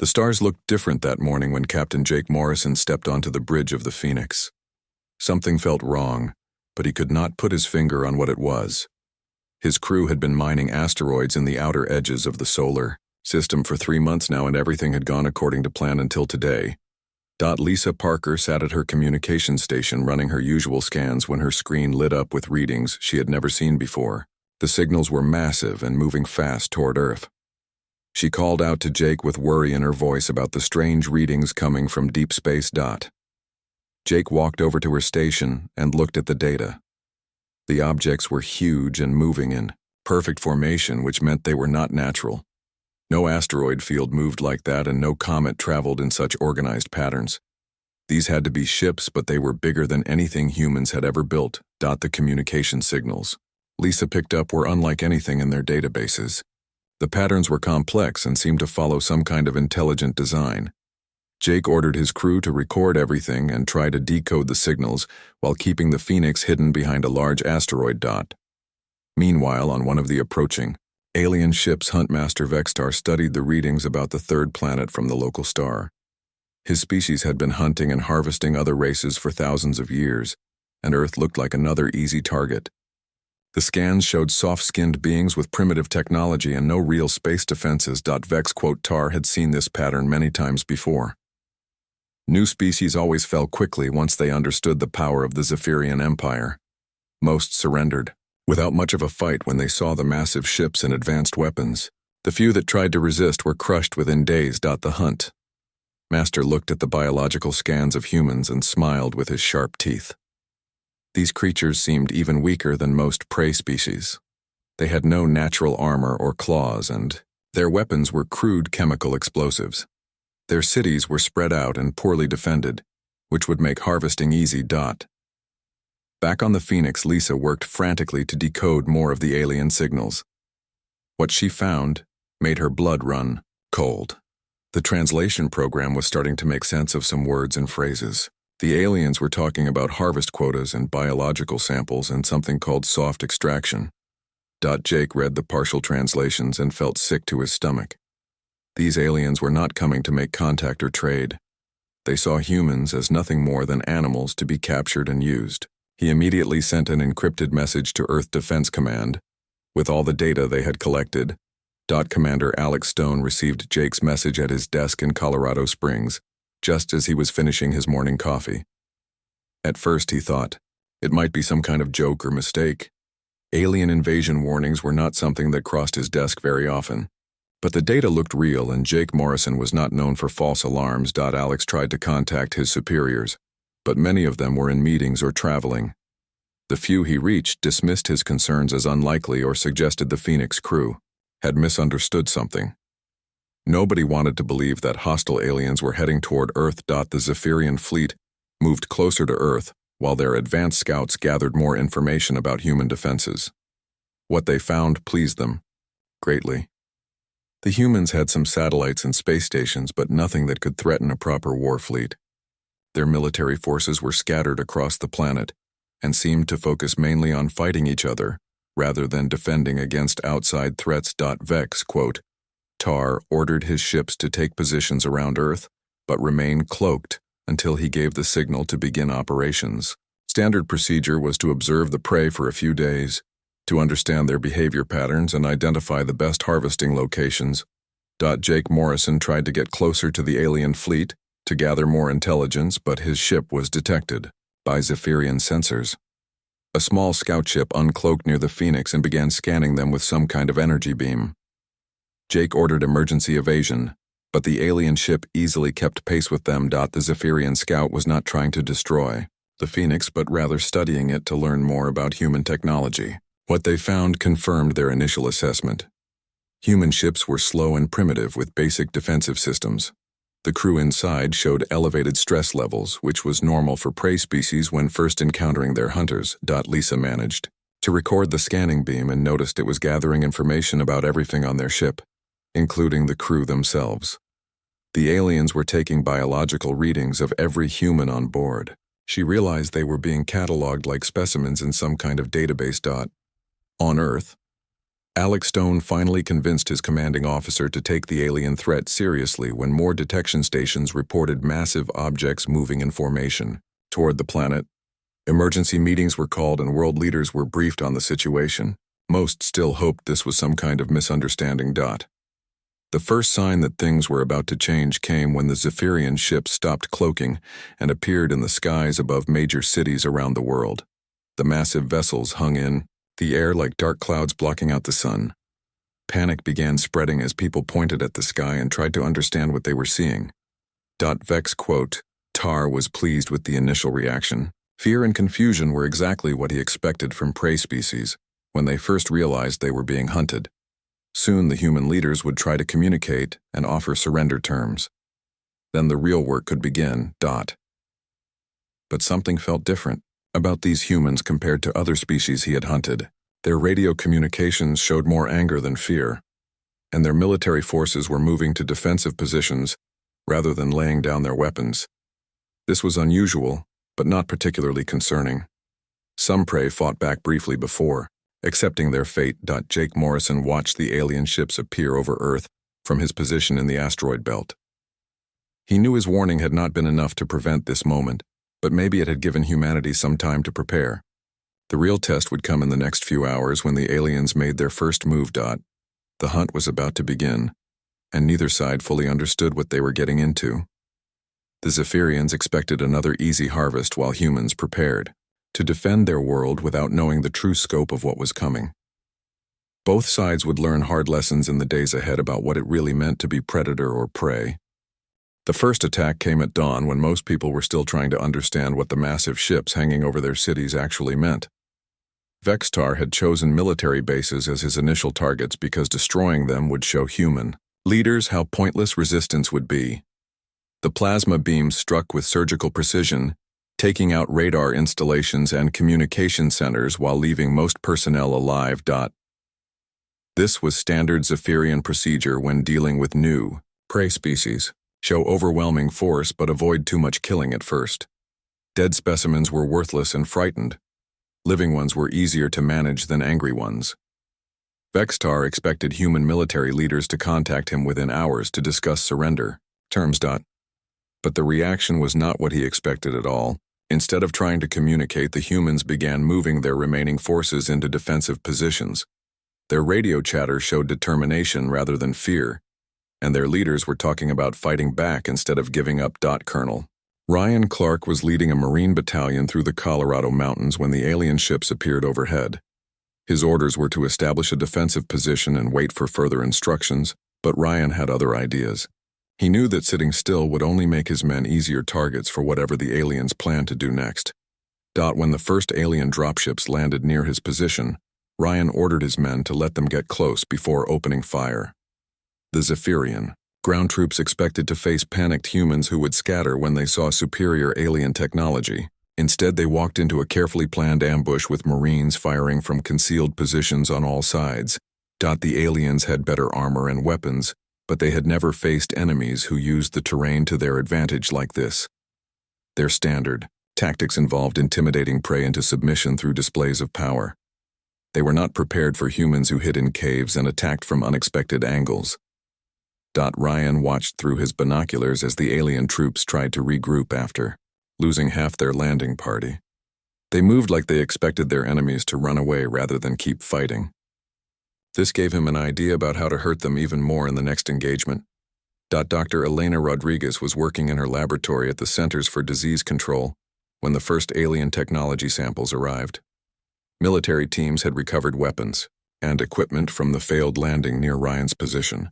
The stars looked different that morning when Captain Jake Morrison stepped onto the bridge of the Phoenix. Something felt wrong, but he could not put his finger on what it was. His crew had been mining asteroids in the outer edges of the solar system for 3 months now, and everything had gone according to plan until today. Lisa Parker sat at her communication station running her usual scans when her screen lit up with readings she had never seen before. The signals were massive and moving fast toward Earth. She called out to Jake with worry in her voice about the strange readings coming from deep space. Jake walked over to her station and looked at the data. The objects were huge and moving in perfect formation, which meant they were not natural. No asteroid field moved like that, and no comet traveled in such organized patterns. These had to be ships, but they were bigger than anything humans had ever built. The communication signals Lisa picked up were unlike anything in their databases. The patterns were complex and seemed to follow some kind of intelligent design. Jake ordered his crew to record everything and try to decode the signals while keeping the Phoenix hidden behind a large asteroid. Meanwhile, on one of the approaching alien ships, Huntmaster Vextar studied the readings about the third planet from the local star. His species had been hunting and harvesting other races for thousands of years, and Earth looked like another easy target. The scans showed soft-skinned beings with primitive technology and no real space defenses. Vex Tar had seen this pattern many times before. New species always fell quickly once they understood the power of the Zephyrian Empire. Most surrendered without much of a fight when they saw the massive ships and advanced weapons. The few that tried to resist were crushed within days. The Hunt Master looked at the biological scans of humans and smiled with his sharp teeth. These creatures seemed even weaker than most prey species. They had no natural armor or claws, and their weapons were crude chemical explosives. Their cities were spread out and poorly defended, which would make harvesting easy. Back on the Phoenix, Lisa worked frantically to decode more of the alien signals. What she found made her blood run cold. The translation program was starting to make sense of some words and phrases. The aliens were talking about harvest quotas and biological samples and something called soft extraction. Jake read the partial translations and felt sick to his stomach. These aliens were not coming to make contact or trade. They saw humans as nothing more than animals to be captured and used. He immediately sent an encrypted message to Earth Defense Command with all the data they had collected. Commander Alex Stone received Jake's message at his desk in Colorado Springs, just as he was finishing his morning coffee. At first he thought it might be some kind of joke or mistake. Alien invasion warnings were not something that crossed his desk very often. But the data looked real, and Jake Morrison was not known for false alarms. Alex tried to contact his superiors, but many of them were in meetings or traveling. The few he reached dismissed his concerns as unlikely or suggested the Phoenix crew had misunderstood something. Nobody wanted to believe that hostile aliens were heading toward Earth. The Zephyrian fleet moved closer to Earth while their advanced scouts gathered more information about human defenses. What they found pleased them greatly. The humans had some satellites and space stations, but nothing that could threaten a proper war fleet. Their military forces were scattered across the planet and seemed to focus mainly on fighting each other rather than defending against outside threats. Vex Tar ordered his ships to take positions around Earth, but remain cloaked until he gave the signal to begin operations. Standard procedure was to observe the prey for a few days, to understand their behavior patterns and identify the best harvesting locations. Jake Morrison tried to get closer to the alien fleet to gather more intelligence, but his ship was detected by Zephyrian sensors. A small scout ship uncloaked near the Phoenix and began scanning them with some kind of energy beam. Jake ordered emergency evasion, but the alien ship easily kept pace with them. The Zephyrian scout was not trying to destroy the Phoenix, but rather studying it to learn more about human technology. What they found confirmed their initial assessment. Human ships were slow and primitive with basic defensive systems. The crew inside showed elevated stress levels, which was normal for prey species when first encountering their hunters. Lisa managed to record the scanning beam and noticed it was gathering information about everything on their ship, including the crew themselves. The aliens were taking biological readings of every human on board. She realized they were being cataloged like specimens in some kind of database. On Earth, Alex Stone finally convinced his commanding officer to take the alien threat seriously when more detection stations reported massive objects moving in formation toward the planet. Emergency meetings were called and world leaders were briefed on the situation. Most still hoped this was some kind of misunderstanding. The first sign that things were about to change came when the Zephyrian ships stopped cloaking and appeared in the skies above major cities around the world. The massive vessels hung in the air like dark clouds blocking out the sun. Panic began spreading as people pointed at the sky and tried to understand what they were seeing. Vex quote, Tar was pleased with the initial reaction. Fear and confusion were exactly what he expected from prey species when they first realized they were being hunted. Soon the human leaders would try to communicate and offer surrender terms. Then the real work could begin. But something felt different about these humans compared to other species he had hunted. Their radio communications showed more anger than fear, and their military forces were moving to defensive positions rather than laying down their weapons. This was unusual, but not particularly concerning. Some prey fought back briefly before, accepting their fate. Jake Morrison watched the alien ships appear over Earth from his position in the asteroid belt. He knew his warning had not been enough to prevent this moment, but maybe it had given humanity some time to prepare. The real test would come in the next few hours when the aliens made their first move. The hunt was about to begin, and neither side fully understood what they were getting into. The Zephyrians expected another easy harvest while humans prepared to defend their world without knowing the true scope of what was coming. Both sides would learn hard lessons in the days ahead about what it really meant to be predator or prey. The first attack came at dawn when most people were still trying to understand what the massive ships hanging over their cities actually meant. Vextar had chosen military bases as his initial targets because destroying them would show human leaders how pointless resistance would be. The plasma beams struck with surgical precision, taking out radar installations and communication centers while leaving most personnel alive. This was standard Zephyrian procedure when dealing with new prey species. Show overwhelming force but avoid too much killing at first. Dead specimens were worthless and frightened. Living ones were easier to manage than angry ones. Vextar expected human military leaders to contact him within hours to discuss surrender terms. But the reaction was not what he expected at all. Instead of trying to communicate, the humans began moving their remaining forces into defensive positions. Their radio chatter showed determination rather than fear, and their leaders were talking about fighting back instead of giving up. Colonel Ryan Clark was leading a Marine battalion through the Colorado mountains when the alien ships appeared overhead. His orders were to establish a defensive position and wait for further instructions, but Ryan had other ideas. He knew that sitting still would only make his men easier targets for whatever the aliens planned to do next. When the first alien dropships landed near his position, Ryan ordered his men to let them get close before opening fire. The Zephyrian ground troops expected to face panicked humans who would scatter when they saw superior alien technology. Instead, they walked into a carefully planned ambush with Marines firing from concealed positions on all sides. The aliens had better armor and weapons, but they had never faced enemies who used the terrain to their advantage like this. Their standard tactics involved intimidating prey into submission through displays of power. They were not prepared for humans who hid in caves and attacked from unexpected angles. Ryan watched through his binoculars as the alien troops tried to regroup after losing half their landing party. They moved like they expected their enemies to run away rather than keep fighting. This gave him an idea about how to hurt them even more in the next engagement. Dr. Elena Rodriguez was working in her laboratory at the Centers for Disease Control when the first alien technology samples arrived. Military teams had recovered weapons and equipment from the failed landing near Ryan's position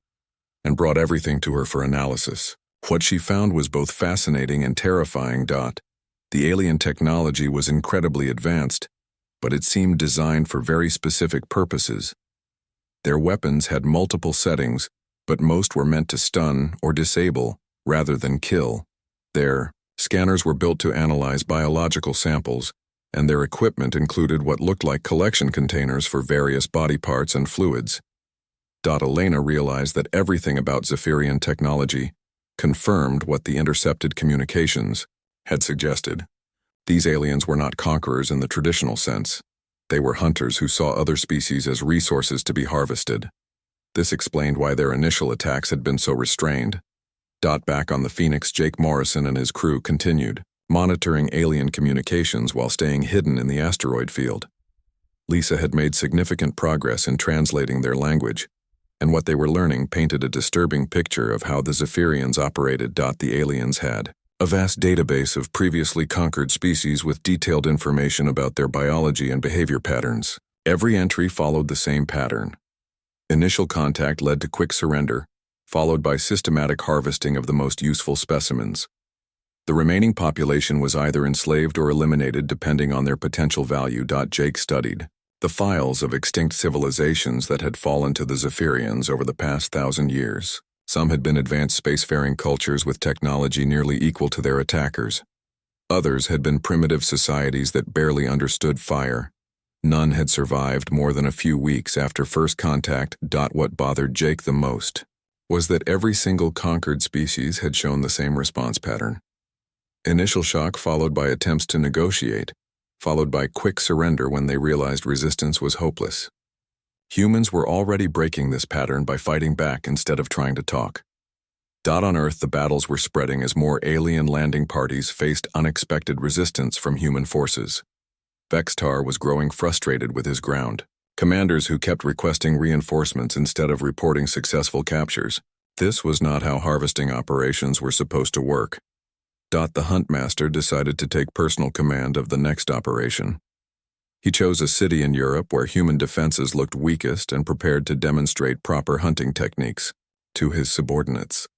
and brought everything to her for analysis. What she found was both fascinating and terrifying. The alien technology was incredibly advanced, but it seemed designed for very specific purposes. Their weapons had multiple settings, but most were meant to stun or disable rather than kill. Their scanners were built to analyze biological samples, and their equipment included what looked like collection containers for various body parts and fluids. Elena realized that everything about Zephyrian technology confirmed what the intercepted communications had suggested. These aliens were not conquerors in the traditional sense. They were hunters who saw other species as resources to be harvested. This explained why their initial attacks had been so restrained. Back on the Phoenix, Jake Morrison and his crew continued, monitoring alien communications while staying hidden in the asteroid field. Lisa had made significant progress in translating their language, and what they were learning painted a disturbing picture of how the Zephyrians operated. The aliens had a vast database of previously conquered species with detailed information about their biology and behavior patterns. Every entry followed the same pattern. Initial contact led to quick surrender, followed by systematic harvesting of the most useful specimens. The remaining population was either enslaved or eliminated depending on their potential value. Jake studied the files of extinct civilizations that had fallen to the Zephyrians over the past 1,000 years. Some had been advanced spacefaring cultures with technology nearly equal to their attackers. Others had been primitive societies that barely understood fire. None had survived more than a few weeks after first contact. What bothered Jake the most was that every single conquered species had shown the same response pattern. Initial shock followed by attempts to negotiate, followed by quick surrender when they realized resistance was hopeless. Humans were already breaking this pattern by fighting back instead of trying to talk. On Earth, the battles were spreading as more alien landing parties faced unexpected resistance from human forces. Vextar was growing frustrated with his ground commanders who kept requesting reinforcements instead of reporting successful captures. This was not how harvesting operations were supposed to work. The Huntmaster decided to take personal command of the next operation. He chose a city in Europe where human defenses looked weakest and prepared to demonstrate proper hunting techniques to his subordinates.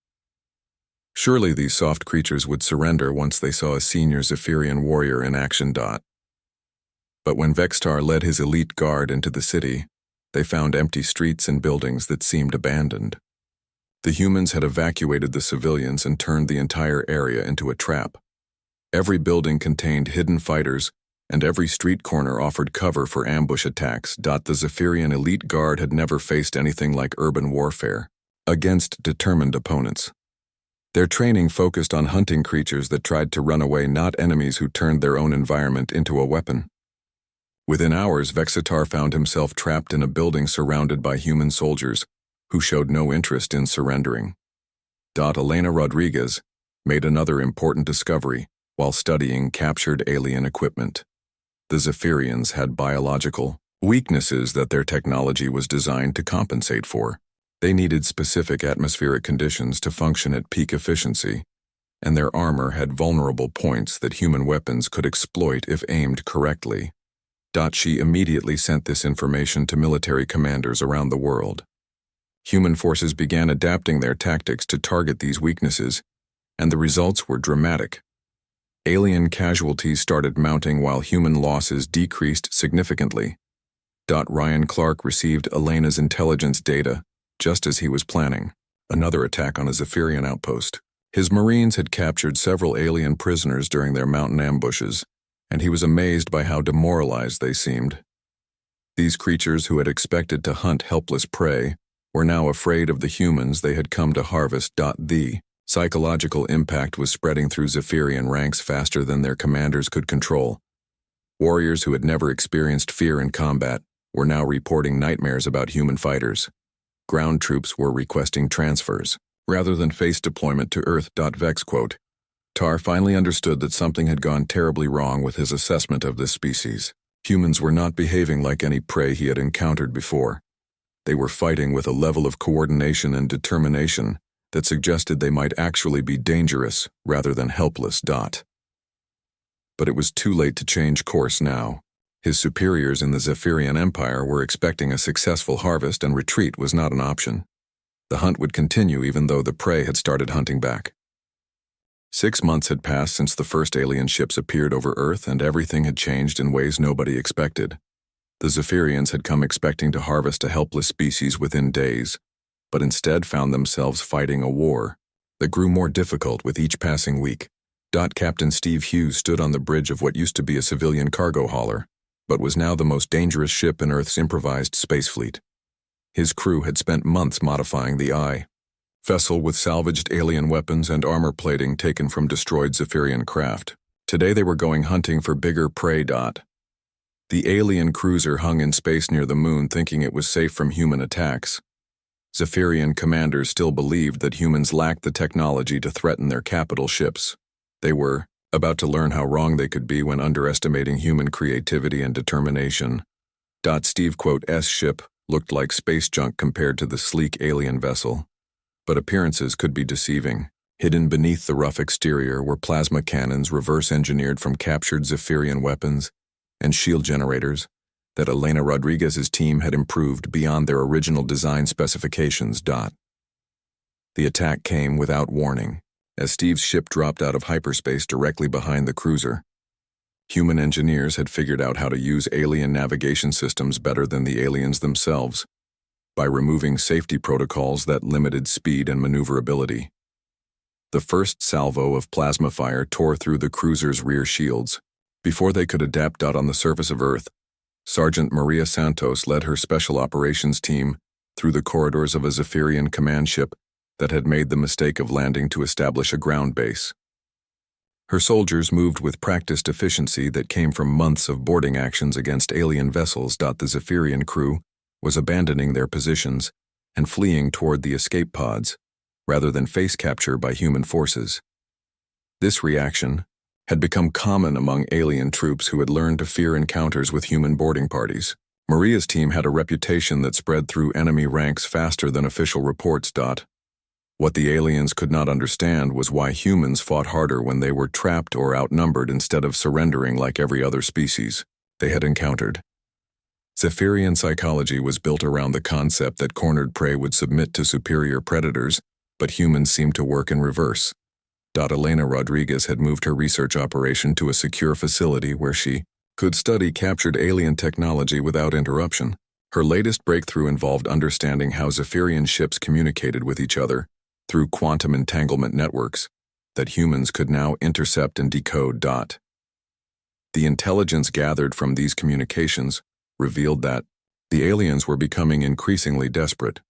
Surely these soft creatures would surrender once they saw a senior Zephyrian warrior in action. But when Vextar led his elite guard into the city, they found empty streets and buildings that seemed abandoned. The humans had evacuated the civilians and turned the entire area into a trap. Every building contained hidden fighters, and every street corner offered cover for ambush attacks. The Zephyrian elite guard had never faced anything like urban warfare against determined opponents. Their training focused on hunting creatures that tried to run away, not enemies who turned their own environment into a weapon. Within hours, Vexitar found himself trapped in a building surrounded by human soldiers who showed no interest in surrendering. Elena Rodriguez made another important discovery while studying captured alien equipment. The Zephyrians had biological weaknesses that their technology was designed to compensate for. They needed specific atmospheric conditions to function at peak efficiency, and their armor had vulnerable points that human weapons could exploit if aimed correctly. She immediately sent this information to military commanders around the world. Human forces began adapting their tactics to target these weaknesses, and the results were dramatic. Alien casualties started mounting while human losses decreased significantly. Ryan Clark received Elena's intelligence data just as he was planning another attack on a Zephyrian outpost. His Marines had captured several alien prisoners during their mountain ambushes, and he was amazed by how demoralized they seemed. These creatures who had expected to hunt helpless prey were now afraid of the humans they had come to harvest. The psychological impact was spreading through Zephyrian ranks faster than their commanders could control. Warriors who had never experienced fear in combat were now reporting nightmares about human fighters. Ground troops were requesting transfers rather than face deployment to Earth. Vex quote, Tar finally understood that something had gone terribly wrong with his assessment of this species. Humans were not behaving like any prey he had encountered before. They were fighting with a level of coordination and determination that suggested they might actually be dangerous rather than helpless. But it was too late to change course now. His superiors in the Zephyrian Empire were expecting a successful harvest, and retreat was not an option. The hunt would continue even though the prey had started hunting back. 6 months had passed since the first alien ships appeared over Earth, and everything had changed in ways nobody expected. The Zephyrians had come expecting to harvest a helpless species within days, but instead found themselves fighting a war that grew more difficult with each passing week. Captain Steve Hughes stood on the bridge of what used to be a civilian cargo hauler, but was now the most dangerous ship in Earth's improvised space fleet. His crew had spent months modifying the I vessel with salvaged alien weapons and armor plating taken from destroyed Zephyrian craft. Today they were going hunting for bigger prey. The alien cruiser hung in space near the moon thinking it was safe from human attacks. Zephyrian commanders still believed that humans lacked the technology to threaten their capital ships. They were about to learn how wrong they could be when underestimating human creativity and determination. Steve's ship looked like space junk compared to the sleek alien vessel. But appearances could be deceiving. Hidden beneath the rough exterior were plasma cannons reverse-engineered from captured Zephyrian weapons and shield generators that Elena Rodriguez's team had improved beyond their original design specifications. The attack came without warning, as Steve's ship dropped out of hyperspace directly behind the cruiser. Human engineers had figured out how to use alien navigation systems better than the aliens themselves, by removing safety protocols that limited speed and maneuverability. The first salvo of plasma fire tore through the cruiser's rear shields. Before they could adapt. On the surface of Earth, Sergeant Maria Santos led her special operations team through the corridors of a Zephyrian command ship that had made the mistake of landing to establish a ground base. Her soldiers moved with practiced efficiency that came from months of boarding actions against alien vessels. The Zephyrian crew was abandoning their positions and fleeing toward the escape pods, rather than face capture by human forces. This reaction had become common among alien troops who had learned to fear encounters with human boarding parties. Maria's team had a reputation that spread through enemy ranks faster than official reports. What the aliens could not understand was why humans fought harder when they were trapped or outnumbered instead of surrendering like every other species they had encountered. Zephyrian psychology was built around the concept that cornered prey would submit to superior predators, but humans seemed to work in reverse. Elena Rodriguez had moved her research operation to a secure facility where she could study captured alien technology without interruption. Her latest breakthrough involved understanding how Zephyrian ships communicated with each other through quantum entanglement networks that humans could now intercept and decode. The intelligence gathered from these communications revealed that the aliens were becoming increasingly desperate.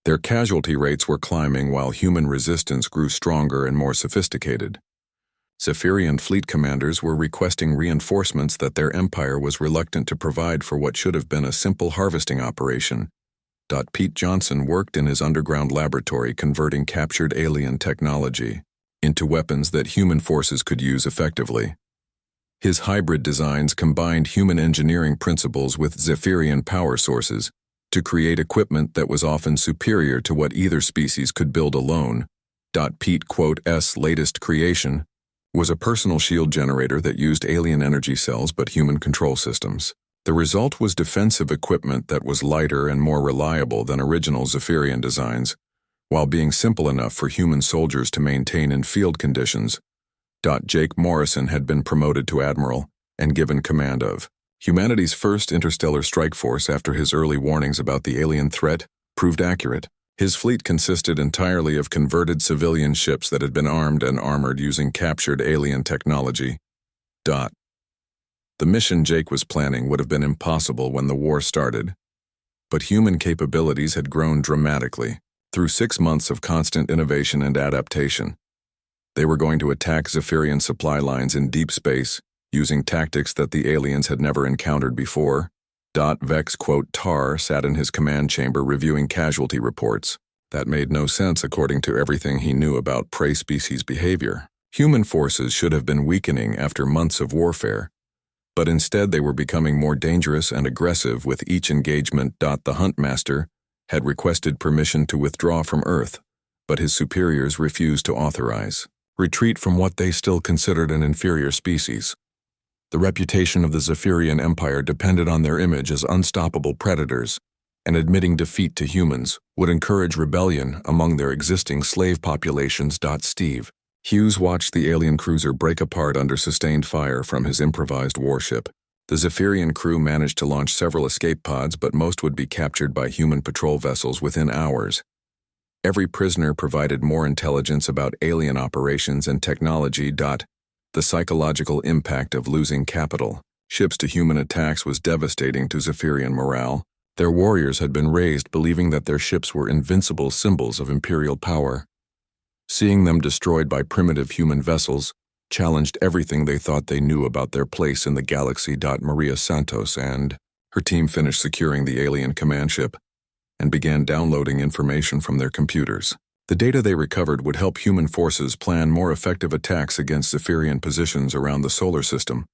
Their casualty rates were climbing while human resistance grew stronger and more sophisticated. Zephyrian fleet commanders were requesting reinforcements that their empire was reluctant to provide for what should have been a simple harvesting operation. Pete Johnson worked in his underground laboratory converting captured alien technology into weapons that human forces could use effectively. His hybrid designs combined human engineering principles with Zephyrian power sources to create equipment that was often superior to what either species could build alone. Pete's latest creation was a personal shield generator that used alien energy cells but human control systems. The result was defensive equipment that was lighter and more reliable than original Zephyrian designs, while being simple enough for human soldiers to maintain in field conditions. Jake Morrison had been promoted to admiral and given command of humanity's first interstellar strike force after his early warnings about the alien threat proved accurate. His fleet consisted entirely of converted civilian ships that had been armed and armored using captured alien technology. The mission Jake was planning would have been impossible when the war started. But human capabilities had grown dramatically through 6 months of constant innovation and adaptation. They were going to attack Zephyrian supply lines in deep space, using tactics that the aliens had never encountered before. Vex Tar sat in his command chamber reviewing casualty reports. That made no sense according to everything he knew about prey species behavior. Human forces should have been weakening after months of warfare, but instead they were becoming more dangerous and aggressive with each engagement. The Huntmaster had requested permission to withdraw from Earth, but his superiors refused to authorize retreat from what they still considered an inferior species. The reputation of the Zephyrian Empire depended on their image as unstoppable predators, and admitting defeat to humans would encourage rebellion among their existing slave populations. Steve Hughes watched the alien cruiser break apart under sustained fire from his improvised warship. The Zephyrian crew managed to launch several escape pods, but most would be captured by human patrol vessels within hours. Every prisoner provided more intelligence about alien operations and technology. The psychological impact of losing capital, ships to human attacks was devastating to Zephyrian morale. Their warriors had been raised believing that their ships were invincible symbols of imperial power. Seeing them destroyed by primitive human vessels challenged everything they thought they knew about their place in the galaxy. Maria Santos and her team finished securing the alien command ship and began downloading information from their computers. The data they recovered would help human forces plan more effective attacks against Zephyrian positions around the solar system.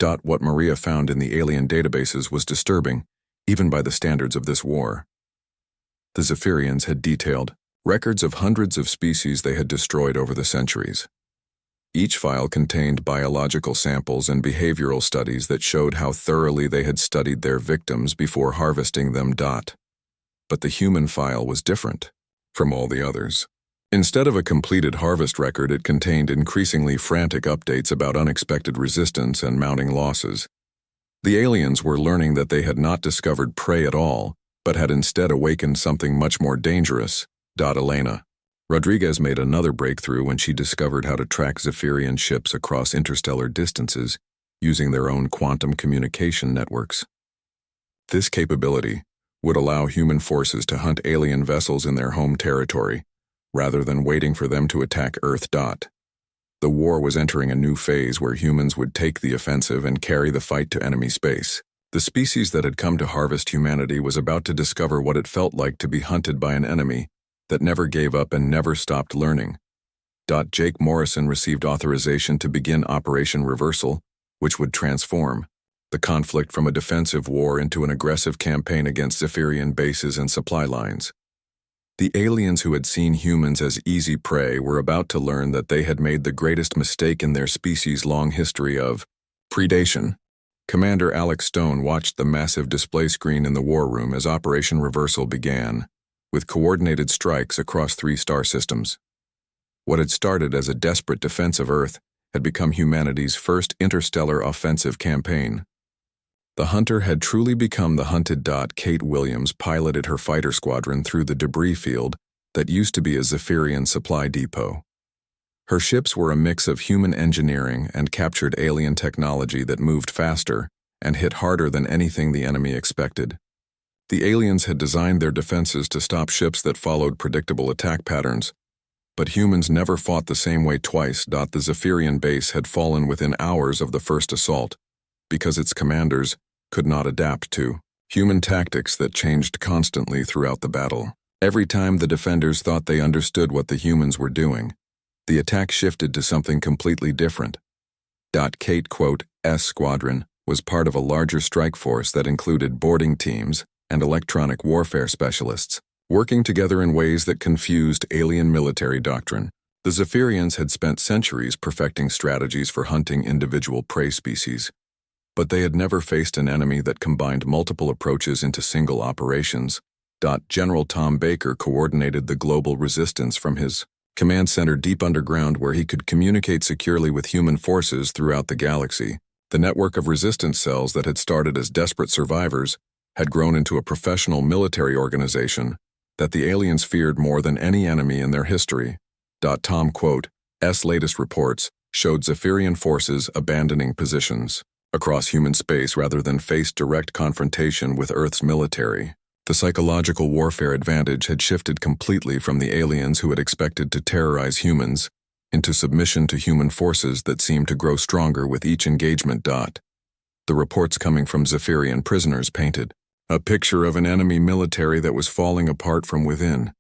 What Maria found in the alien databases was disturbing, even by the standards of this war. The Zephyrians had detailed records of hundreds of species they had destroyed over the centuries. Each file contained biological samples and behavioral studies that showed how thoroughly they had studied their victims before harvesting them. But the human file was different from all the others. Instead of a completed harvest record, it contained increasingly frantic updates about unexpected resistance and mounting losses. The aliens were learning that they had not discovered prey at all, but had instead awakened something much more dangerous. Elena Rodriguez made another breakthrough when she discovered how to track Zephyrian ships across interstellar distances using their own quantum communication networks. This capability would allow human forces to hunt alien vessels in their home territory, rather than waiting for them to attack Earth. The war was entering a new phase where humans would take the offensive and carry the fight to enemy space. The species that had come to harvest humanity was about to discover what it felt like to be hunted by an enemy that never gave up and never stopped learning. Jake Morrison received authorization to begin Operation Reversal, which would transform the conflict from a defensive war into an aggressive campaign against Zephyrian bases and supply lines. The aliens who had seen humans as easy prey were about to learn that they had made the greatest mistake in their species' long history of predation. Commander Alex Stone watched the massive display screen in the war room as Operation Reversal began, with coordinated strikes across 3 star systems. What had started as a desperate defense of Earth had become humanity's first interstellar offensive campaign. The hunter had truly become the hunted. Kate Williams piloted her fighter squadron through the debris field that used to be a Zephyrian supply depot. Her ships were a mix of human engineering and captured alien technology that moved faster and hit harder than anything the enemy expected. The aliens had designed their defenses to stop ships that followed predictable attack patterns, but humans never fought the same way twice. The Zephyrian base had fallen within hours of the first assault, because its commanders could not adapt to human tactics that changed constantly throughout the battle. Every time the defenders thought they understood what the humans were doing, the attack shifted to something completely different. Kate S squadron was part of a larger strike force that included boarding teams and electronic warfare specialists, working together in ways that confused alien military doctrine. The Zephyrians had spent centuries perfecting strategies for hunting individual prey species, but they had never faced an enemy that combined multiple approaches into single operations. General Tom Baker coordinated the global resistance from his command center deep underground, where he could communicate securely with human forces throughout the galaxy. The network of resistance cells that had started as desperate survivors had grown into a professional military organization that the aliens feared more than any enemy in their history. Tom's latest reports showed Zephyrian forces abandoning positions across human space rather than face direct confrontation with Earth's military. The psychological warfare advantage had shifted completely from the aliens who had expected to terrorize humans into submission to human forces that seemed to grow stronger with each engagement. The reports coming from Zephyrian prisoners painted a picture of an enemy military that was falling apart from within.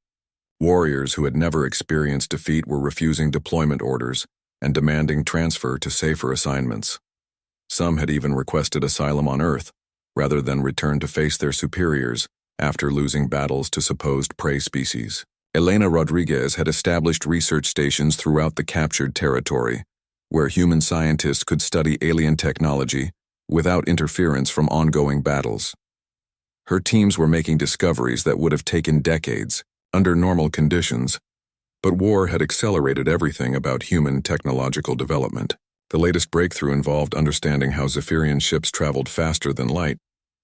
Warriors who had never experienced defeat were refusing deployment orders and demanding transfer to safer assignments. Some had even requested asylum on Earth, rather than return to face their superiors after losing battles to supposed prey species. Elena Rodriguez had established research stations throughout the captured territory, where human scientists could study alien technology without interference from ongoing battles. Her teams were making discoveries that would have taken decades under normal conditions, but war had accelerated everything about human technological development. The latest breakthrough involved understanding how Zephyrian ships traveled faster than light,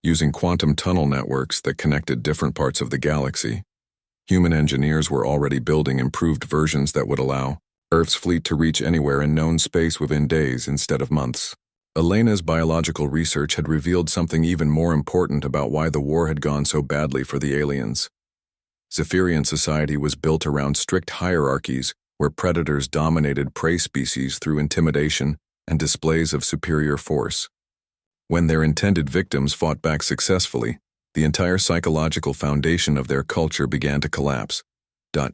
using quantum tunnel networks that connected different parts of the galaxy. Human engineers were already building improved versions that would allow Earth's fleet to reach anywhere in known space within days instead of months. Elena's biological research had revealed something even more important about why the war had gone so badly for the aliens. Zephyrian society was built around strict hierarchies where predators dominated prey species through intimidation and displays of superior force. When their intended victims fought back successfully, the entire psychological foundation of their culture began to collapse.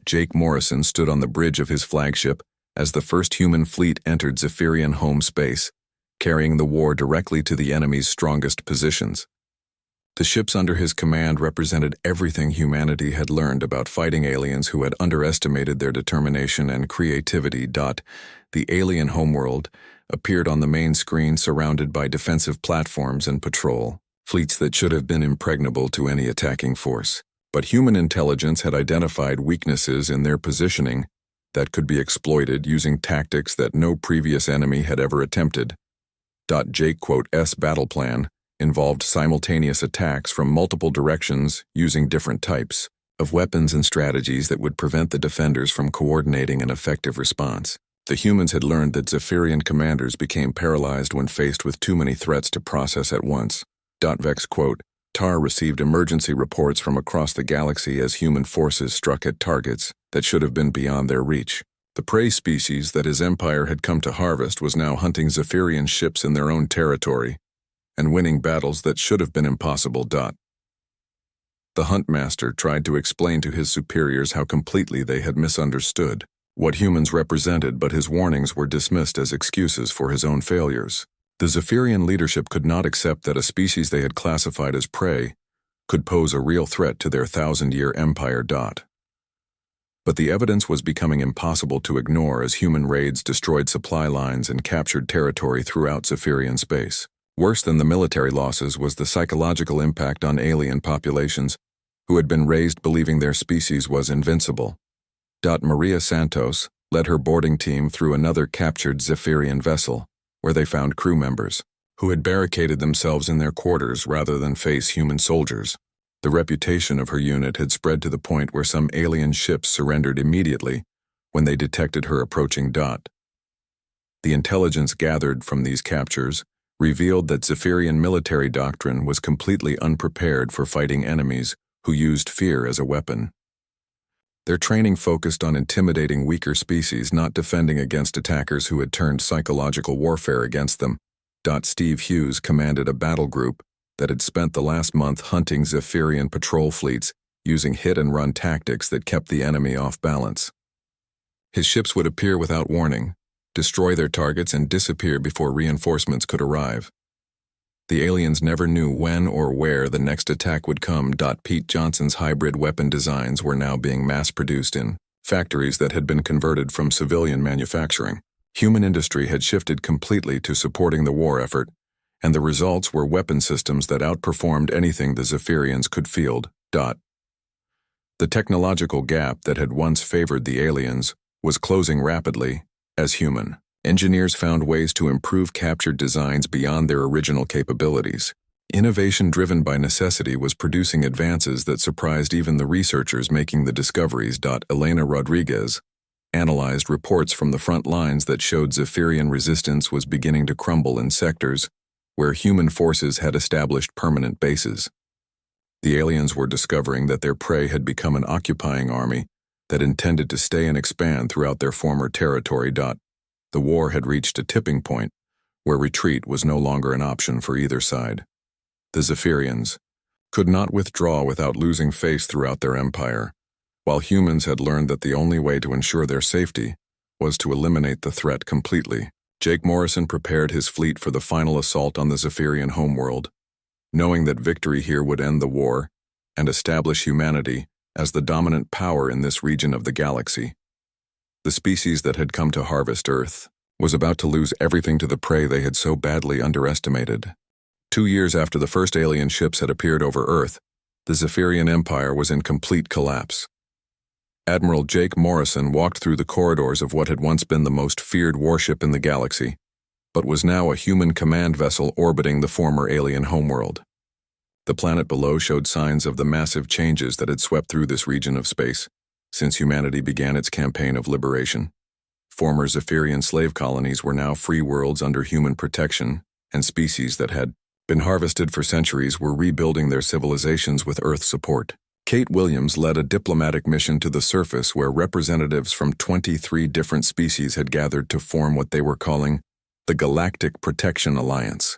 Jake Morrison stood on the bridge of his flagship as the first human fleet entered Zephyrian home space, carrying the war directly to the enemy's strongest positions. The ships under his command represented everything humanity had learned about fighting aliens who had underestimated their determination and creativity. The alien homeworld appeared on the main screen surrounded by defensive platforms and patrol fleets that should have been impregnable to any attacking force. But human intelligence had identified weaknesses in their positioning that could be exploited using tactics that no previous enemy had ever attempted. Jake's battle plan involved simultaneous attacks from multiple directions using different types of weapons and strategies that would prevent the defenders from coordinating an effective response. The humans had learned that Zephyrian commanders became paralyzed when faced with too many threats to process at once. Vex quote, Tar received emergency reports from across the galaxy as human forces struck at targets that should have been beyond their reach. The prey species that his empire had come to harvest was now hunting Zephyrian ships in their own territory and winning battles that should have been impossible. The Huntmaster tried to explain to his superiors how completely they had misunderstood what humans represented, but his warnings were dismissed as excuses for his own failures. The Zephyrian leadership could not accept that a species they had classified as prey could pose a real threat to their 1,000-year empire. But the evidence was becoming impossible to ignore as human raids destroyed supply lines and captured territory throughout Zephyrian space. Worse than the military losses was the psychological impact on alien populations who had been raised believing their species was invincible. Maria Santos led her boarding team through another captured Zephyrian vessel, where they found crew members who had barricaded themselves in their quarters rather than face human soldiers. The reputation of her unit had spread to the point where some alien ships surrendered immediately when they detected her approaching. The intelligence gathered from these captures revealed that Zephyrian military doctrine was completely unprepared for fighting enemies who used fear as a weapon. Their training focused on intimidating weaker species, not defending against attackers who had turned psychological warfare against them. Steve Hughes commanded a battle group that had spent the last month hunting Zephyrian patrol fleets using hit-and-run tactics that kept the enemy off balance. His ships would appear without warning, destroy their targets, and disappear before reinforcements could arrive. The aliens never knew when or where the next attack would come. Pete Johnson's hybrid weapon designs were now being mass-produced in factories that had been converted from civilian manufacturing. Human industry had shifted completely to supporting the war effort, and the results were weapon systems that outperformed anything the Zephyrians could field. The technological gap that had once favored the aliens was closing rapidly as human engineers found ways to improve captured designs beyond their original capabilities. Innovation driven by necessity was producing advances that surprised even the researchers making the discoveries. Elena Rodriguez analyzed reports from the front lines that showed Zephyrian resistance was beginning to crumble in sectors where human forces had established permanent bases. The aliens were discovering that their prey had become an occupying army that intended to stay and expand throughout their former territory. The war had reached a tipping point where retreat was no longer an option for either side. The Zephyrians could not withdraw without losing face throughout their empire, while humans had learned that the only way to ensure their safety was to eliminate the threat completely. Jake Morrison prepared his fleet for the final assault on the Zephyrian homeworld, knowing that victory here would end the war and establish humanity as the dominant power in this region of the galaxy. The species that had come to harvest Earth was about to lose everything to the prey they had so badly underestimated. 2 years after the first alien ships had appeared over Earth, the Zephyrian Empire was in complete collapse. Admiral Jake Morrison walked through the corridors of what had once been the most feared warship in the galaxy, but was now a human command vessel orbiting the former alien homeworld. The planet below showed signs of the massive changes that had swept through this region of space since humanity began its campaign of liberation. Former Zephyrian slave colonies were now free worlds under human protection, and species that had been harvested for centuries were rebuilding their civilizations with Earth support. Kate Williams led a diplomatic mission to the surface where representatives from 23 different species had gathered to form what they were calling the Galactic Protection Alliance.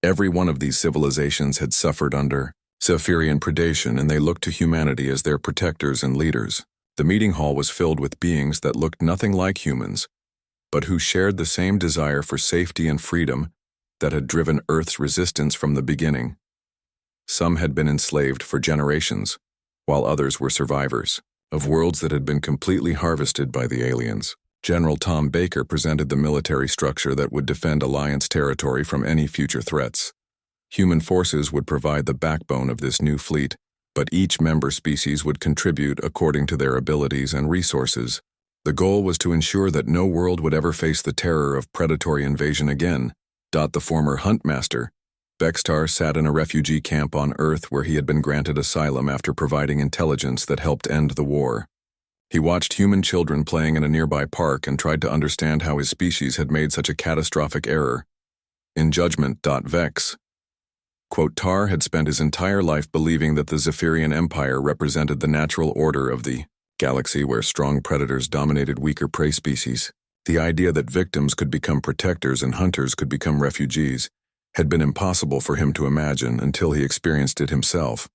Every one of these civilizations had suffered under Zephyrian predation, and they looked to humanity as their protectors and leaders. The meeting hall was filled with beings that looked nothing like humans, but who shared the same desire for safety and freedom that had driven Earth's resistance from the beginning. Some had been enslaved for generations, while others were survivors of worlds that had been completely harvested by the aliens. General Tom Baker presented the military structure that would defend Alliance territory from any future threats. Human forces would provide the backbone of this new fleet, but each member species would contribute according to their abilities and resources. The goal was to ensure that no world would ever face the terror of predatory invasion again. The former Huntmaster, Bextar, sat in a refugee camp on Earth where he had been granted asylum after providing intelligence that helped end the war. He watched human children playing in a nearby park and tried to understand how his species had made such a catastrophic error. In judgment, Vex, quote, Tar had spent his entire life believing that the Zephyrian Empire represented the natural order of the galaxy where strong predators dominated weaker prey species. The idea that victims could become protectors and hunters could become refugees had been impossible for him to imagine until he experienced it himself.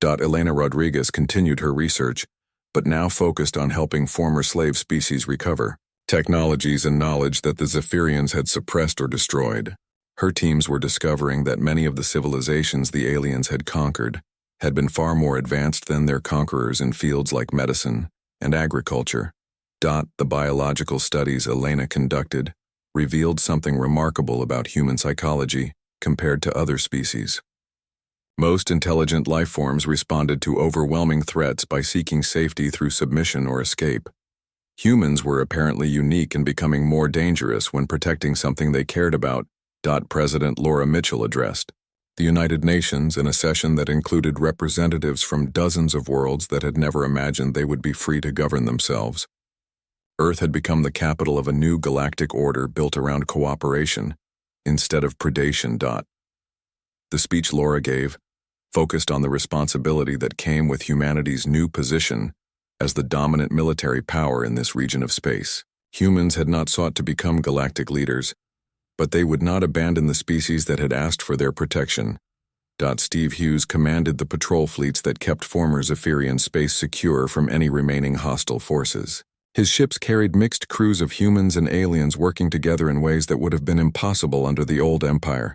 Elena Rodriguez continued her research, but now focused on helping former slave species recover technologies and knowledge that the Zephyrians had suppressed or destroyed. Her teams were discovering that many of the civilizations the aliens had conquered had been far more advanced than their conquerors in fields like medicine and agriculture. The biological studies Elena conducted revealed something remarkable about human psychology compared to other species. Most intelligent life forms responded to overwhelming threats by seeking safety through submission or escape. Humans were apparently unique in becoming more dangerous when protecting something they cared about. President Laura Mitchell addressed the United Nations in a session that included representatives from dozens of worlds that had never imagined they would be free to govern themselves. Earth had become the capital of a new galactic order built around cooperation instead of predation. The speech Laura gave focused on the responsibility that came with humanity's new position as the dominant military power in this region of space. Humans had not sought to become galactic leaders, but they would not abandon the species that had asked for their protection. Steve Hughes commanded the patrol fleets that kept former Zephyrian space secure from any remaining hostile forces. His ships carried mixed crews of humans and aliens working together in ways that would have been impossible under the old empire,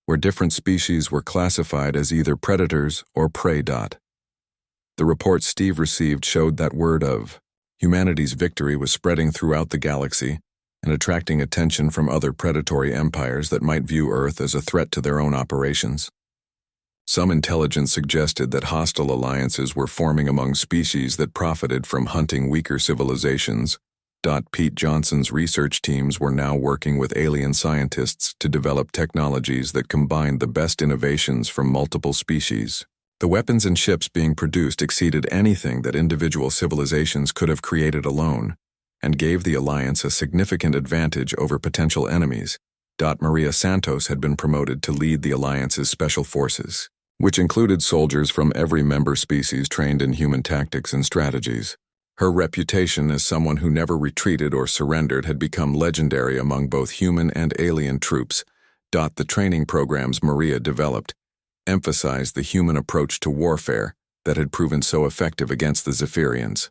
where different species were classified as either predators or prey. The report Steve received showed that word of humanity's victory was spreading throughout the galaxy and attracting attention from other predatory empires that might view Earth as a threat to their own operations. Some intelligence suggested that hostile alliances were forming among species that profited from hunting weaker civilizations. Pete Johnson's research teams were now working with alien scientists to develop technologies that combined the best innovations from multiple species. The weapons and ships being produced exceeded anything that individual civilizations could have created alone, and gave the Alliance a significant advantage over potential enemies. Maria Santos had been promoted to lead the Alliance's special forces, which included soldiers from every member species trained in human tactics and strategies. Her reputation as someone who never retreated or surrendered had become legendary among both human and alien troops. The training programs Maria developed emphasized the human approach to warfare that had proven so effective against the Zephyrians.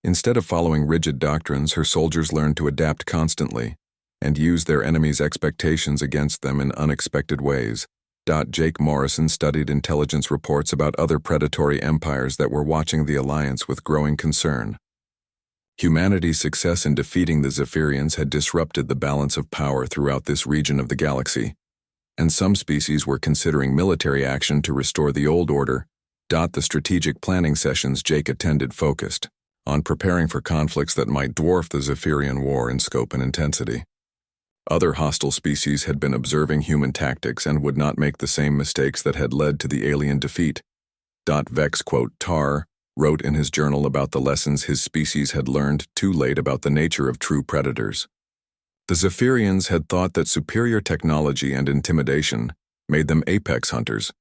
Instead of following rigid doctrines, her soldiers learned to adapt constantly and use their enemies' expectations against them in unexpected ways. Jake Morrison studied intelligence reports about other predatory empires that were watching the Alliance with growing concern. Humanity's success in defeating the Zephyrians had disrupted the balance of power throughout this region of the galaxy, and some species were considering military action to restore the old order. The strategic planning sessions Jake attended focused on preparing for conflicts that might dwarf the Zephyrian War in scope and intensity. Other hostile species had been observing human tactics and would not make the same mistakes that had led to the alien defeat. Vex, quote, Tar, wrote in his journal about the lessons his species had learned too late about the nature of true predators. The Zephyrians had thought that superior technology and intimidation made them apex hunters,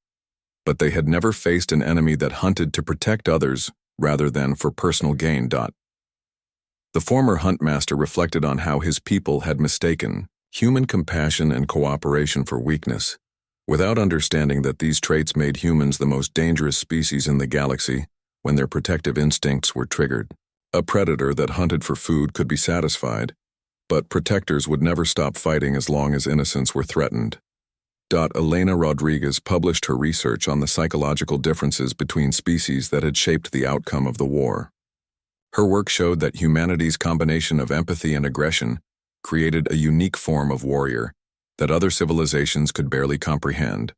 but they had never faced an enemy that hunted to protect others rather than for personal gain. The former huntmaster reflected on how his people had mistaken human compassion and cooperation for weakness, without understanding that these traits made humans the most dangerous species in the galaxy when their protective instincts were triggered. A predator that hunted for food could be satisfied, but protectors would never stop fighting as long as innocents were threatened. Elena Rodriguez published her research on the psychological differences between species that had shaped the outcome of the war. Her work showed that humanity's combination of empathy and aggression created a unique form of warrior that other civilizations could barely comprehend.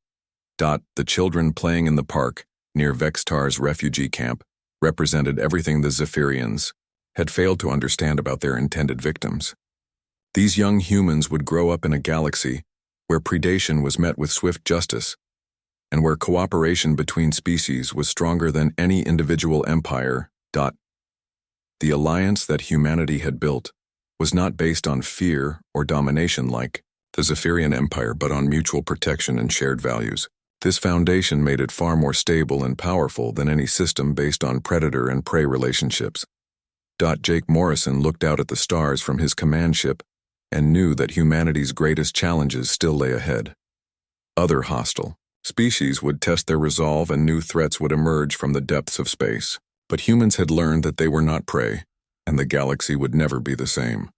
The children playing in the park near Vextar's refugee camp represented everything the Zephyrians had failed to understand about their intended victims. These young humans would grow up in a galaxy where predation was met with swift justice, and where cooperation between species was stronger than any individual empire. The alliance that humanity had built was not based on fear or domination like the Zephyrian Empire, but on mutual protection and shared values. This foundation made it far more stable and powerful than any system based on predator and prey relationships. Jake Morrison looked out at the stars from his command ship and knew that humanity's greatest challenges still lay ahead. Other hostile species would test their resolve and new threats would emerge from the depths of space. But humans had learned that they were not prey, and the galaxy would never be the same.